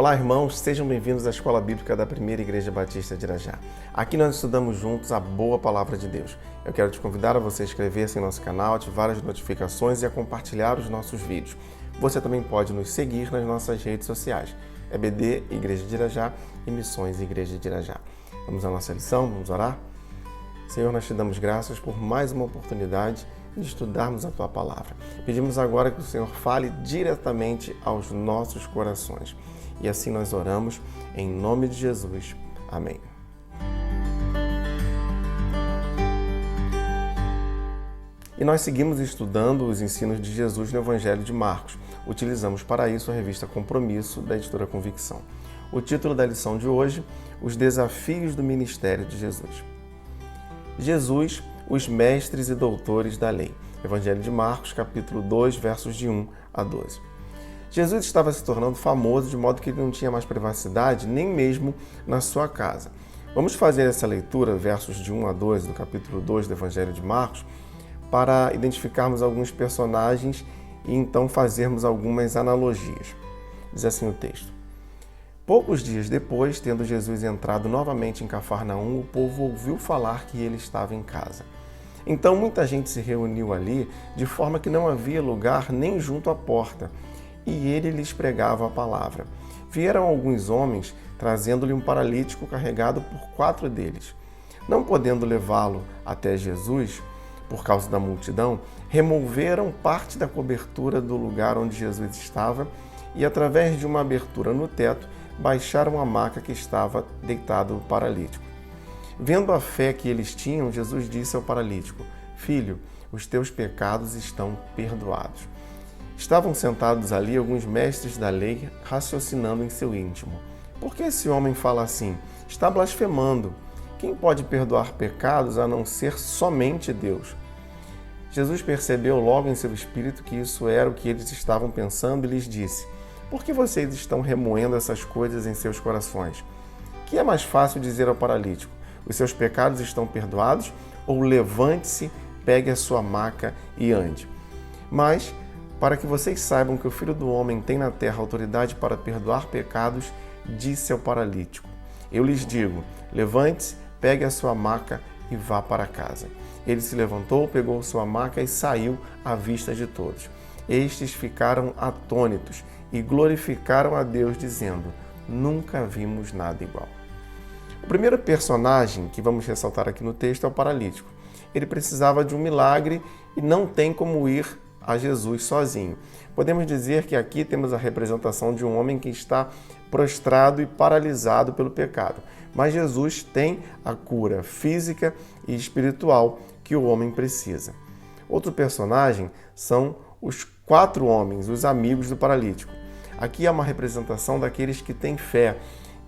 Olá, irmãos, sejam bem-vindos à Escola Bíblica da Primeira Igreja Batista de Irajá. Aqui nós estudamos juntos a boa palavra de Deus. Eu quero te convidar a você inscrever-se em nosso canal, ativar as notificações e a compartilhar os nossos vídeos. Você também pode nos seguir nas nossas redes sociais, EBD Igreja de Irajá e Missões Igreja de Irajá. Vamos à nossa lição, vamos orar? Senhor, nós te damos graças por mais uma oportunidade de estudarmos a Tua Palavra. Pedimos agora que o Senhor fale diretamente aos nossos corações. E assim nós oramos, em nome de Jesus. Amém. E nós seguimos estudando os ensinos de Jesus no Evangelho de Marcos. Utilizamos para isso a revista Compromisso, da editora Convicção. O título da lição de hoje, Os Desafios do Ministério de Jesus. Jesus, os mestres e doutores da lei. Evangelho de Marcos, capítulo 2, versos de 1 a 12. Jesus estava se tornando famoso de modo que ele não tinha mais privacidade, nem mesmo na sua casa. Vamos fazer essa leitura, versos de 1 a 12, do capítulo 2 do Evangelho de Marcos, para identificarmos alguns personagens e então fazermos algumas analogias. Diz assim o texto. Poucos dias depois, tendo Jesus entrado novamente em Cafarnaum, o povo ouviu falar que ele estava em casa. Então muita gente se reuniu ali, de forma que não havia lugar nem junto à porta, e ele lhes pregava a palavra. Vieram alguns homens, trazendo-lhe um paralítico carregado por 4 deles. Não podendo levá-lo até Jesus, por causa da multidão, removeram parte da cobertura do lugar onde Jesus estava e, através de uma abertura no teto, baixaram a maca que estava deitado o paralítico. Vendo a fé que eles tinham, Jesus disse ao paralítico, Filho, os teus pecados estão perdoados. Estavam sentados ali alguns mestres da lei, raciocinando em seu íntimo. Por que esse homem fala assim? Está blasfemando. Quem pode perdoar pecados a não ser somente Deus? Jesus percebeu logo em seu espírito que isso era o que eles estavam pensando e lhes disse, por que vocês estão remoendo essas coisas em seus corações? Que é mais fácil dizer ao paralítico, os seus pecados estão perdoados? Ou levante-se, pegue a sua maca e ande. Mas, para que vocês saibam que o Filho do Homem tem na terra autoridade para perdoar pecados, disse ao paralítico, eu lhes digo, levante-se, pegue a sua maca e vá para casa. Ele se levantou, pegou sua maca e saiu à vista de todos. Estes ficaram atônitos e glorificaram a Deus, dizendo, nunca vimos nada igual. O primeiro personagem que vamos ressaltar aqui no texto é o paralítico. Ele precisava de um milagre e não tem como ir a Jesus sozinho. Podemos dizer que aqui temos a representação de um homem que está prostrado e paralisado pelo pecado. Mas Jesus tem a cura física e espiritual que o homem precisa. Outro personagem são os 4 homens, os amigos do paralítico. Aqui é uma representação daqueles que têm fé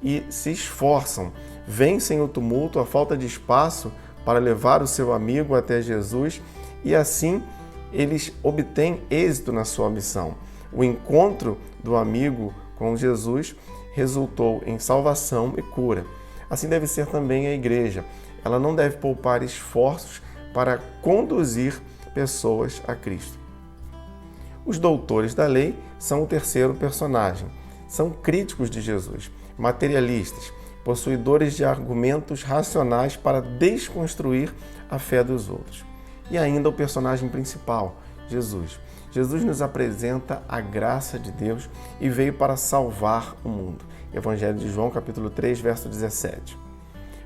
e se esforçam, vencem o tumulto, a falta de espaço para levar o seu amigo até Jesus e assim eles obtêm êxito na sua missão. O encontro do amigo com Jesus resultou em salvação e cura. Assim deve ser também a igreja. Ela não deve poupar esforços para conduzir pessoas a Cristo. Os doutores da lei são o terceiro personagem. São críticos de Jesus, materialistas, possuidores de argumentos racionais para desconstruir a fé dos outros. E ainda o personagem principal, Jesus. Jesus nos apresenta a graça de Deus e veio para salvar o mundo. Evangelho de João, capítulo 3, verso 17.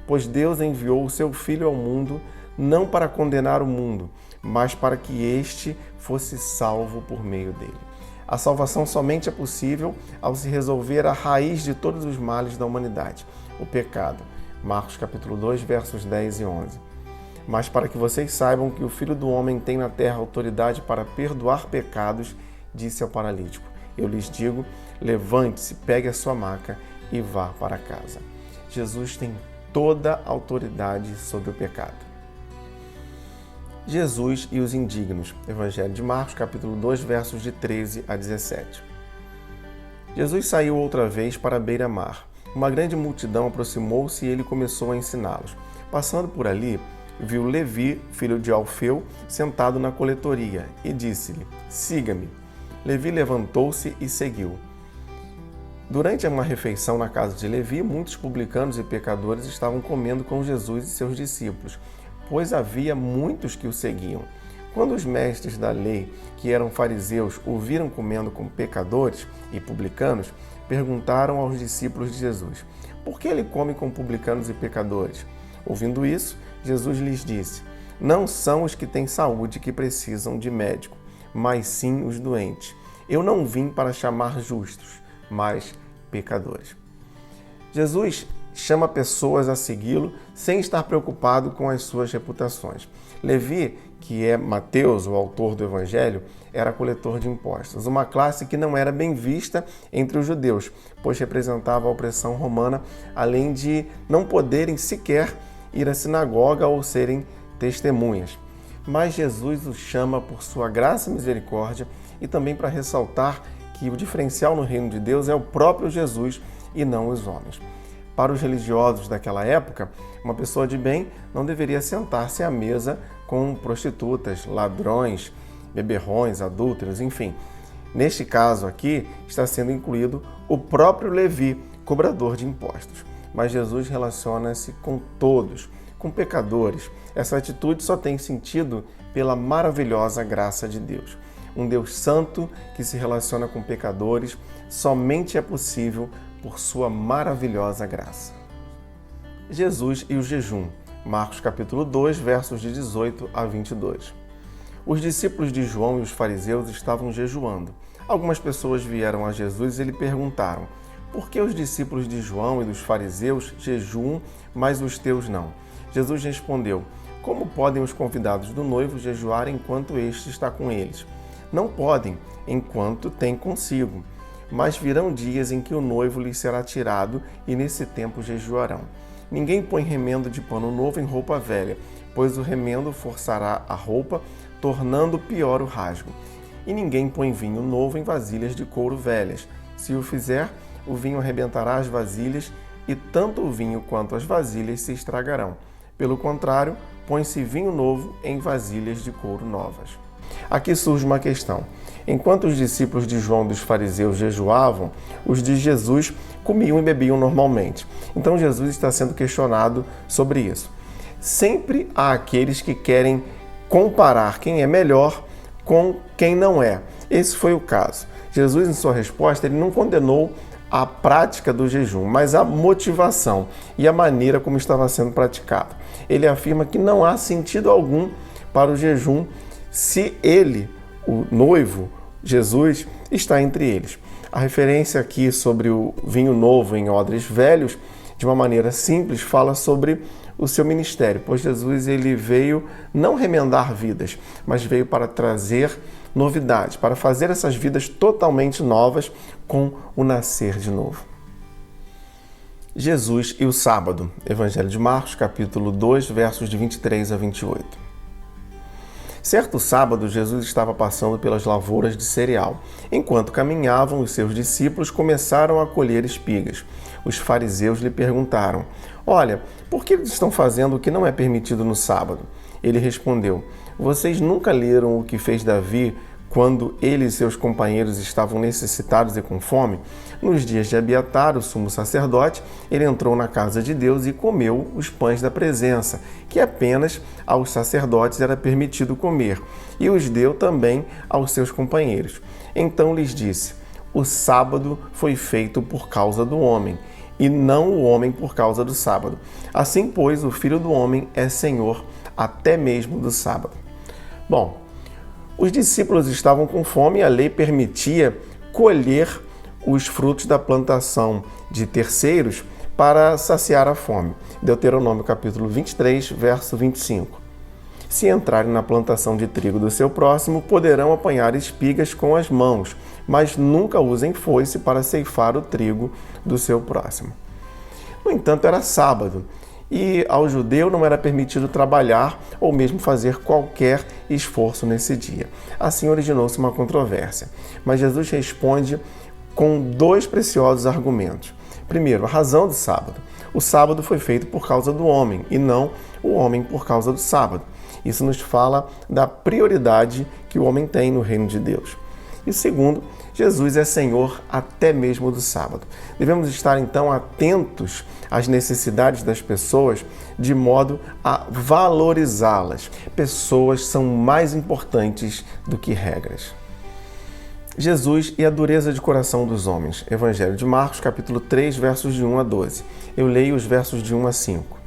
Pois Deus enviou o seu Filho ao mundo, não para condenar o mundo, mas para que este fosse salvo por meio dele. A salvação somente é possível ao se resolver a raiz de todos os males da humanidade, o pecado. Marcos, capítulo 2, versos 10 e 11. Mas para que vocês saibam que o Filho do Homem tem na terra autoridade para perdoar pecados, disse ao paralítico, eu lhes digo, levante-se, pegue a sua maca e vá para casa. Jesus tem toda a autoridade sobre o pecado. Jesus e os indignos. Evangelho de Marcos, capítulo 2, versos de 13 a 17. Jesus saiu outra vez para a beira-mar. Uma grande multidão aproximou-se e ele começou a ensiná-los. Passando por ali, viu Levi, filho de Alfeu, sentado na coletoria, e disse-lhe, siga-me. Levi levantou-se e seguiu. Durante uma refeição na casa de Levi, muitos publicanos e pecadores estavam comendo com Jesus e seus discípulos, pois havia muitos que o seguiam. Quando os mestres da lei, que eram fariseus, o viram comendo com pecadores e publicanos, perguntaram aos discípulos de Jesus: por que ele come com publicanos e pecadores? Ouvindo isso, Jesus lhes disse: não são os que têm saúde que precisam de médico, mas sim os doentes. Eu não vim para chamar justos, mas pecadores. Jesus chama pessoas a segui-lo sem estar preocupado com as suas reputações. Levi, que é Mateus, o autor do Evangelho, era coletor de impostos, uma classe que não era bem vista entre os judeus, pois representava a opressão romana, além de não poderem sequer ir à sinagoga ou serem testemunhas. Mas Jesus os chama por sua graça e misericórdia e também para ressaltar que o diferencial no reino de Deus é o próprio Jesus e não os homens. Para os religiosos daquela época, uma pessoa de bem não deveria sentar-se à mesa com prostitutas, ladrões, beberrões, adúlteros, enfim. Neste caso aqui, está sendo incluído o próprio Levi, cobrador de impostos. Mas Jesus relaciona-se com todos, com pecadores. Essa atitude só tem sentido pela maravilhosa graça de Deus. Um Deus santo que se relaciona com pecadores somente é possível por sua maravilhosa graça. Jesus e o jejum. Marcos capítulo 2, versos de 18 a 22. Os discípulos de João e os fariseus estavam jejuando. Algumas pessoas vieram a Jesus e lhe perguntaram: por que os discípulos de João e dos fariseus jejuam, mas os teus não? Jesus respondeu: como podem os convidados do noivo jejuar enquanto este está com eles? Não podem, enquanto tem consigo. Mas virão dias em que o noivo lhes será tirado e nesse tempo jejuarão. Ninguém põe remendo de pano novo em roupa velha, pois o remendo forçará a roupa, tornando pior o rasgo. E ninguém põe vinho novo em vasilhas de couro velhas. Se o fizer, o vinho arrebentará as vasilhas e tanto o vinho quanto as vasilhas se estragarão. Pelo contrário, põe-se vinho novo em vasilhas de couro novas. Aqui surge uma questão. Enquanto os discípulos de João e dos fariseus jejuavam, os de Jesus comiam e bebiam normalmente. Então Jesus está sendo questionado sobre isso. Sempre há aqueles que querem comparar quem é melhor com quem não é. Esse foi o caso. Jesus, em sua resposta, ele não condenou a prática do jejum, mas a motivação e a maneira como estava sendo praticado. Ele afirma que não há sentido algum para o jejum se ele, o noivo, Jesus, está entre eles. A referência aqui sobre o vinho novo em odres velhos, de uma maneira simples, fala sobre o seu ministério, pois Jesus ele veio não remendar vidas, mas veio para trazer novidades, para fazer essas vidas totalmente novas com o nascer de novo. Jesus e o sábado. Evangelho de Marcos, capítulo 2, versos de 23 a 28. Certo sábado, Jesus estava passando pelas lavouras de cereal. Enquanto caminhavam, os seus discípulos começaram a colher espigas. Os fariseus lhe perguntaram: olha, por que eles estão fazendo o que não é permitido no sábado? Ele respondeu: vocês nunca leram o que fez Davi quando ele e seus companheiros estavam necessitados e com fome? Nos dias de Abiatar, o sumo sacerdote, ele entrou na casa de Deus e comeu os pães da presença, que apenas aos sacerdotes era permitido comer, e os deu também aos seus companheiros. Então lhes disse: o sábado foi feito por causa do homem, e não o homem por causa do sábado. Assim, pois, o Filho do Homem é Senhor até mesmo do sábado. Bom, os discípulos estavam com fome e a lei permitia colher os frutos da plantação de terceiros para saciar a fome. Deuteronômio capítulo 23, verso 25. Se entrarem na plantação de trigo do seu próximo, poderão apanhar espigas com as mãos, mas nunca usem foice para ceifar o trigo do seu próximo. No entanto, era sábado, e ao judeu não era permitido trabalhar ou mesmo fazer qualquer esforço nesse dia. Assim originou-se uma controvérsia. Mas Jesus responde com dois preciosos argumentos. Primeiro, a razão do sábado. O sábado foi feito por causa do homem e não o homem por causa do sábado. Isso nos fala da prioridade que o homem tem no reino de Deus. E segundo, Jesus é Senhor até mesmo do sábado. Devemos estar, então, atentos às necessidades das pessoas de modo a valorizá-las. Pessoas são mais importantes do que regras. Jesus e a dureza de coração dos homens. Evangelho de Marcos, capítulo 3, versos de 1 a 12. Eu leio os versos de 1 a 5.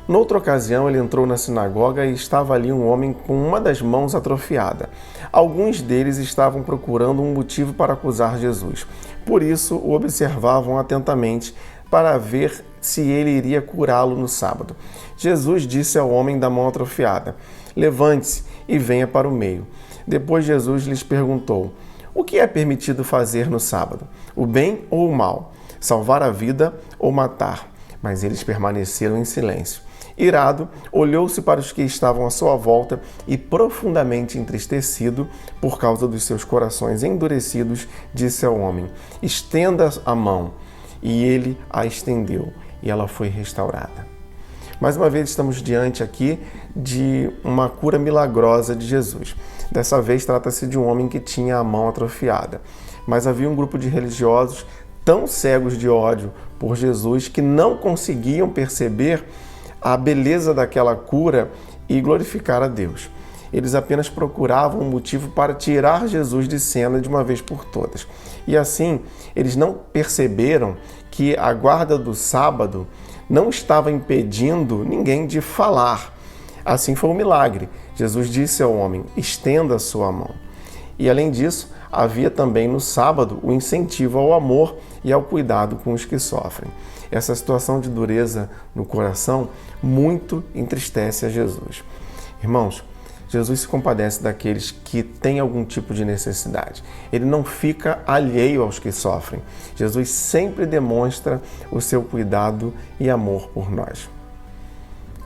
Noutra ocasião, ele entrou na sinagoga e estava ali um homem com uma das mãos atrofiada. Alguns deles estavam procurando um motivo para acusar Jesus. Por isso, o observavam atentamente para ver se ele iria curá-lo no sábado. Jesus disse ao homem da mão atrofiada: levante-se e venha para o meio. Depois Jesus lhes perguntou: o que é permitido fazer no sábado? O bem ou o mal? Salvar a vida ou matar? Mas eles permaneceram em silêncio. Irado, olhou-se para os que estavam à sua volta e, profundamente entristecido por causa dos seus corações endurecidos, disse ao homem: estenda a mão. E ele a estendeu, e ela foi restaurada. Mais uma vez estamos diante aqui de uma cura milagrosa de Jesus. Dessa vez trata-se de um homem que tinha a mão atrofiada. Mas havia um grupo de religiosos tão cegos de ódio por Jesus que não conseguiam perceber a beleza daquela cura e glorificar a Deus. Eles apenas procuravam um motivo para tirar Jesus de cena de uma vez por todas. E assim, eles não perceberam que a guarda do sábado não estava impedindo ninguém de falar. Assim foi o milagre. Jesus disse ao homem: estenda a sua mão. E além disso, havia também no sábado o incentivo ao amor e ao cuidado com os que sofrem. Essa situação de dureza no coração muito entristece a Jesus. Irmãos, Jesus se compadece daqueles que têm algum tipo de necessidade. Ele não fica alheio aos que sofrem. Jesus sempre demonstra o seu cuidado e amor por nós.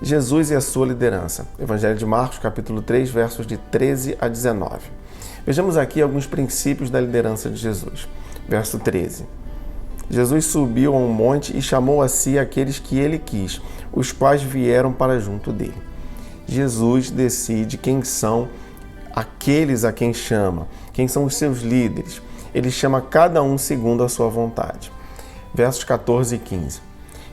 Jesus e a sua liderança. Evangelho de Marcos, capítulo 3, versos de 13 a 19. Vejamos aqui alguns princípios da liderança de Jesus. Verso 13. Jesus subiu a um monte e chamou a si aqueles que ele quis, os quais vieram para junto dele. Jesus decide quem são aqueles a quem chama, quem são os seus líderes. Ele chama cada um segundo a sua vontade. Versos 14 e 15.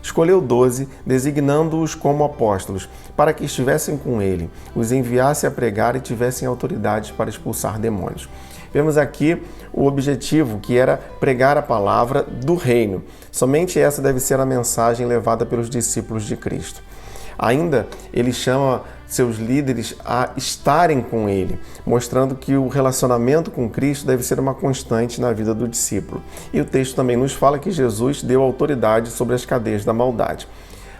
Escolheu 12, designando-os como apóstolos, para que estivessem com ele, os enviasse a pregar e tivessem autoridade para expulsar demônios. Vemos aqui o objetivo, que era pregar a palavra do reino. Somente essa deve ser a mensagem levada pelos discípulos de Cristo. Ainda, ele chama seus líderes a estarem com ele, mostrando que o relacionamento com Cristo deve ser uma constante na vida do discípulo. E o texto também nos fala que Jesus deu autoridade sobre as cadeias da maldade.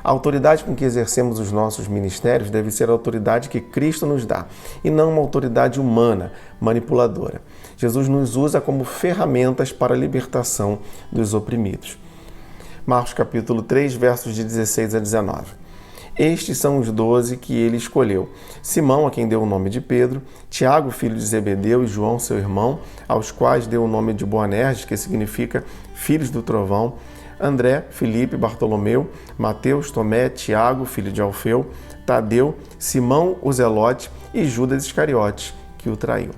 A autoridade com que exercemos os nossos ministérios deve ser a autoridade que Cristo nos dá, e não uma autoridade humana, manipuladora. Jesus nos usa como ferramentas para a libertação dos oprimidos. Marcos capítulo 3, versos de 16 a 19. Estes são os 12 que ele escolheu: Simão, a quem deu o nome de Pedro, Tiago, filho de Zebedeu, e João, seu irmão, aos quais deu o nome de Boanerges, que significa filhos do trovão, André, Filipe, Bartolomeu, Mateus, Tomé, Tiago, filho de Alfeu, Tadeu, Simão, o Zelote e Judas Iscariotes, que o traiu.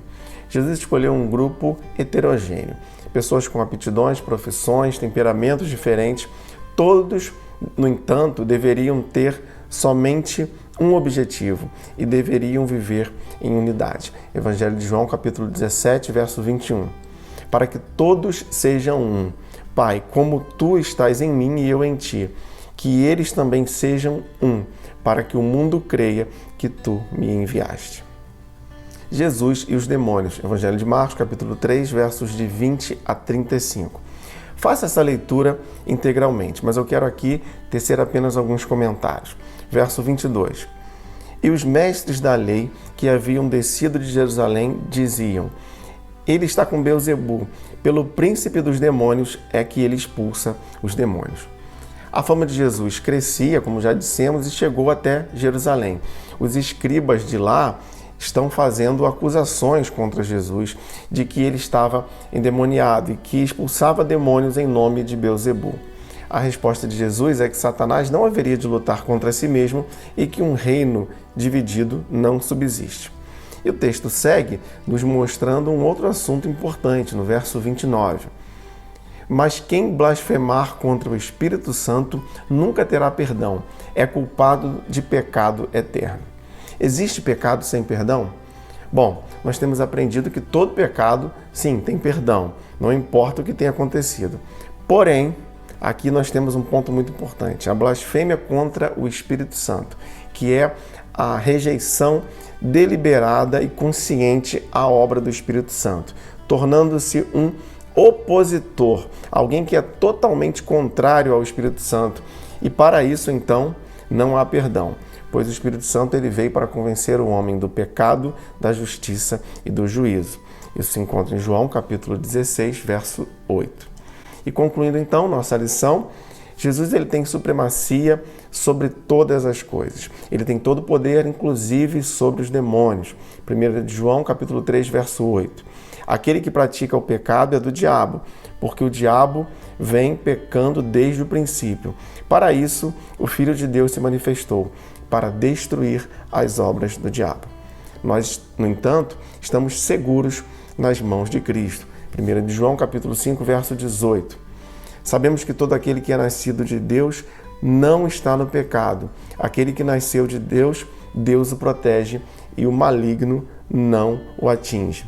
Jesus escolheu um grupo heterogêneo, pessoas com aptidões, profissões, temperamentos diferentes. Todos, no entanto, deveriam ter somente um objetivo e deveriam viver em unidade. Evangelho de João, capítulo 17, verso 21. Para que todos sejam um. Pai, como tu estás em mim e eu em ti, que eles também sejam um, para que o mundo creia que tu me enviaste. Jesus e os demônios. Evangelho de Marcos, capítulo 3, versos de 20 a 35. Faça essa leitura integralmente, mas eu quero aqui tecer apenas alguns comentários. Verso 22. E os mestres da lei que haviam descido de Jerusalém diziam: ele está com Beelzebu, pelo príncipe dos demônios é que ele expulsa os demônios. A fama de Jesus crescia, como já dissemos, e chegou até Jerusalém. Os escribas de lá estão fazendo acusações contra Jesus de que ele estava endemoniado e que expulsava demônios em nome de Beelzebu. A resposta de Jesus é que Satanás não haveria de lutar contra si mesmo e que um reino dividido não subsiste. E o texto segue nos mostrando um outro assunto importante, no verso 29. Mas quem blasfemar contra o Espírito Santo nunca terá perdão, é culpado de pecado eterno. Existe pecado sem perdão? Bom, nós temos aprendido que todo pecado, sim, tem perdão, não importa o que tenha acontecido. Porém, aqui nós temos um ponto muito importante, a blasfêmia contra o Espírito Santo, que é a rejeição deliberada e consciente à obra do Espírito Santo, tornando-se um opositor, alguém que é totalmente contrário ao Espírito Santo. E para isso, então, não há perdão, pois o Espírito Santo ele veio para convencer o homem do pecado, da justiça e do juízo. Isso se encontra em João, capítulo 16, verso 8. E concluindo, então, nossa lição, Jesus ele tem supremacia sobre todas as coisas. Ele tem todo o poder, inclusive sobre os demônios. 1 João, capítulo 3, verso 8. Aquele que pratica o pecado é do diabo, porque o diabo vem pecando desde o princípio. Para isso, o Filho de Deus se manifestou, para destruir as obras do diabo. Nós, no entanto, estamos seguros nas mãos de Cristo. 1 João, capítulo 5, verso 18. Sabemos que todo aquele que é nascido de Deus não está no pecado. Aquele que nasceu de Deus, Deus o protege e o maligno não o atinge.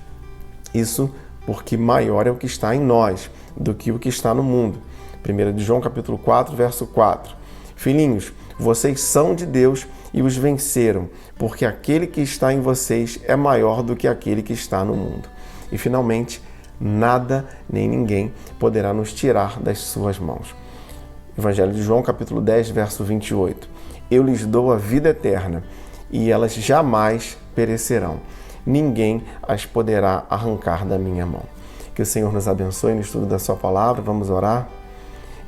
Isso porque maior é o que está em nós do que o que está no mundo. 1 João capítulo 4, verso 4. Filhinhos, vocês são de Deus e os venceram, porque aquele que está em vocês é maior do que aquele que está no mundo. E finalmente, nada nem ninguém poderá nos tirar das suas mãos. Evangelho de João capítulo 10, verso 28. Eu lhes dou a vida eterna e elas jamais perecerão. Ninguém as poderá arrancar da minha mão. Que o Senhor nos abençoe no estudo da sua palavra. Vamos orar?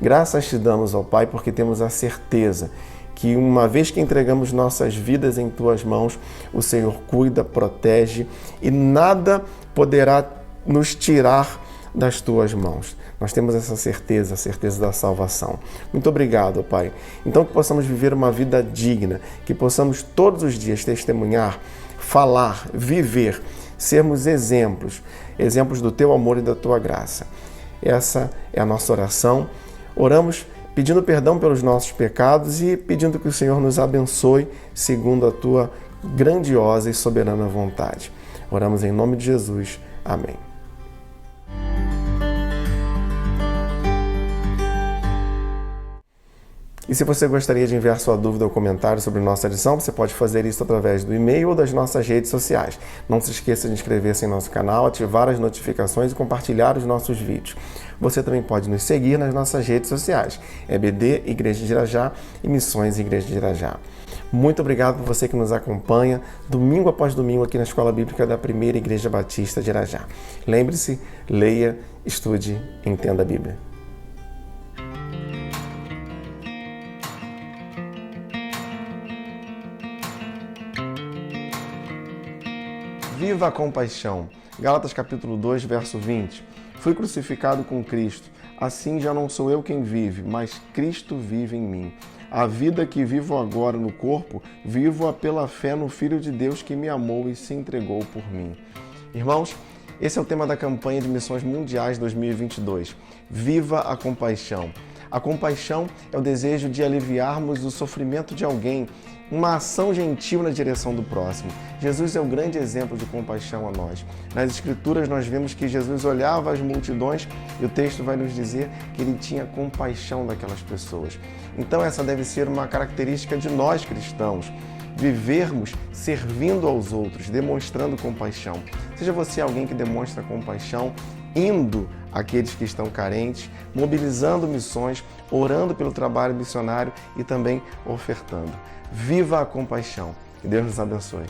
Graças te damos, ó Pai, porque temos a certeza que uma vez que entregamos nossas vidas em tuas mãos, o Senhor cuida, protege e nada poderá nos tirar das tuas mãos. Nós temos essa certeza, a certeza da salvação. Muito obrigado, ó Pai. Então que possamos viver uma vida digna, que possamos todos os dias testemunhar, falar, viver, sermos exemplos do teu amor e da tua graça. Essa é a nossa oração. Oramos pedindo perdão pelos nossos pecados e pedindo que o Senhor nos abençoe segundo a tua grandiosa e soberana vontade. Oramos em nome de Jesus. Amém. E se você gostaria de enviar sua dúvida ou comentário sobre nossa lição, você pode fazer isso através do e-mail ou das nossas redes sociais. Não se esqueça de inscrever-se em nosso canal, ativar as notificações e compartilhar os nossos vídeos. Você também pode nos seguir nas nossas redes sociais, EBD, Igreja de Irajá e Missões Igreja de Irajá. Muito obrigado por você que nos acompanha domingo após domingo aqui na Escola Bíblica da Primeira Igreja Batista de Irajá. Lembre-se, leia, estude, entenda a Bíblia. Viva a compaixão. Gálatas capítulo 2, verso 20. Fui crucificado com Cristo. Assim já não sou eu quem vive, mas Cristo vive em mim. A vida que vivo agora no corpo, vivo-a pela fé no Filho de Deus que me amou e se entregou por mim. Irmãos, esse é o tema da campanha de Missões Mundiais 2022. Viva a compaixão. A compaixão é o desejo de aliviarmos o sofrimento de alguém, uma ação gentil na direção do próximo. Jesus é o grande exemplo de compaixão a nós. Nas Escrituras nós vemos que Jesus olhava as multidões e o texto vai nos dizer que ele tinha compaixão daquelas pessoas. Então essa deve ser uma característica de nós cristãos. Vivermos servindo aos outros, demonstrando compaixão. Seja você alguém que demonstra compaixão, indo àqueles que estão carentes, mobilizando missões, orando pelo trabalho missionário e também ofertando. Viva a compaixão. Que Deus nos abençoe.